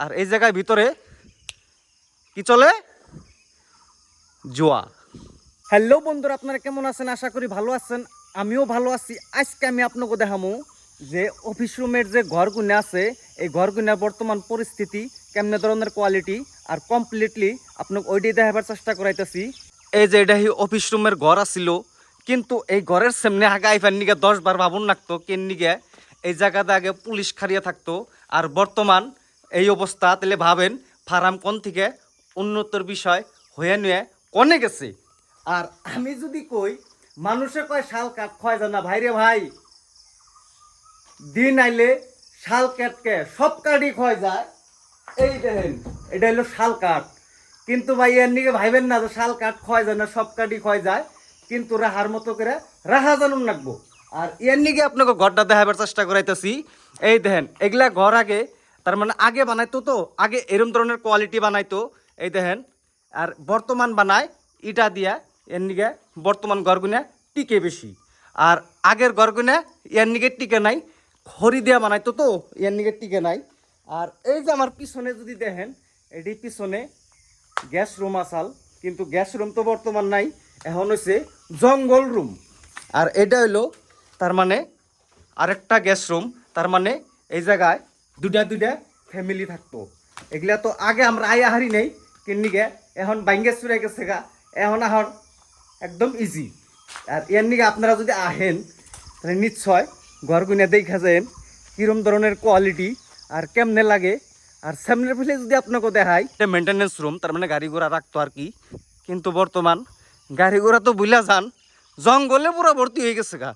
আর এই জায়গায় ভিতরে কি চলে, জুয়া। হ্যালো বন্ধুরা, আপনারা কেমন আছেন? আশা করি ভালো আছেন, আমিও ভালো আছি। আজকে আমি আপনাকে দেখাবো যে অফিস রুমের যে ঘরগুলো আছে, এই ঘরগুলোর বর্তমান পরিস্থিতি কেমন ধরনের কোয়ালিটি, আর কমপ্লিটলি আপনাকে ওইটাই দেখাবার চেষ্টা করাইতেছি। এই যে এটা অফিস রুমের ঘর আসিল, কিন্তু এই ঘরের সামনে আগে আইফার নিকে 10 বার ভাবুন লাগতো কেন নিকে এই জায়গাতে আগে পুলিশ খাড়িয়ে থাকতো। আর বর্তমান এই অবস্থা, তাহলে ভাবেন ফার্ম কোন থেকে উন্নতর বিষয় হয়ে নিয়ে কনে গেছে। আর আমি যদি কই মানুষে কয় শাল কাঠ খয় জানা, ভাইরে ভাই দিন আইলে শাল কাঠকে সব কাঠই খয় যায়। এই দেখেন এটা হলো শাল কাঠ, কিন্তু ভাই এর নিকে ভাইবেন না যে শাল কাঠ খয় যায় না, সব কাঠই খয় যায়, কিন্তু রাহার মতো করে রাহা জানুন রাখবো। আর এর নিকে আপনাকে ঘরটা দেখাবার চেষ্টা করাইতেছি। এই দেখেন এগুলা ঘর আগে, তার মানে আগে বানাইতো, তো আগে এরম ধরনের কোয়ালিটি বানাইতো, এই দেখেন। আর বর্তমান বানায় ইটা দিয়া, এর নিকে বর্তমান ঘরগুনা টিকে বেশি। আর আগের ঘরগুনা এর নিকে টিকে নাই, খড়ি দিয়া বানাইতো, তো এর নিকে টিকে নাই। আর এই যে আমার পিছনে যদি দেখেন, এটি পিছনে গ্যাস রুম আসাল, কিন্তু গ্যাস রুম তো বর্তমান নাই, এখন হচ্ছে জঙ্গল রুম। আর এটা হইলো তার মানে আরেকটা গ্যাস রুম, তার মানে এই জায়গায় দুটা ফ্যামিলি থাকতো। এগুলা তো আগে আমরা আই আহারি নেই কিনিকে, এখন বাইঙ্গে চুরে গেছে গা, এখন আহার একদম ইজি। আর এর নিকে আপনারা যদি আহেন তাহলে নিশ্চয় ঘরগুনা দেখা যায় কিরম ধরনের কোয়ালিটি আর কেমনে লাগে। আর সামনের ফেলে যদি আপনাকে দেখাই, এটা মেনটেন্যান্স রুম, তার মানে গাড়ি ঘোড়া রাখতো আর কি। কিন্তু বর্তমান গাড়ি ঘোড়া তো বুঝলা যান, জঙ্গলে পুরো ভর্তি হয়ে গেছে গা,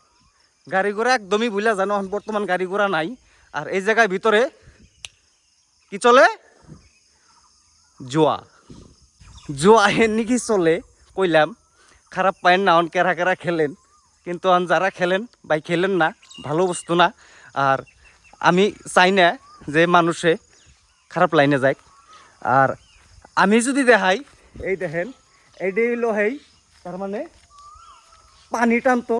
গাড়ি ঘোড়া একদমই বুঝলা যান, এখন বর্তমান গাড়ি ঘোড়া নাই। আর এই জায়গায় ভিতরে কি চলে, জুয়া। জুয়া এমনি কি চলে কইলাম, খারাপ পায়েন না, অন কেরা কেরা খেলেন, কিন্তু অন যারা খেলেন ভাই খেলেন না, ভালো বস্তু না। আর আমি চাই না যে মানুষে খারাপ লাইনে যায়। আর আমি যদি দেখাই, এই দেখেন এইটাই হইলো হেই, তার মানে পানি টানতো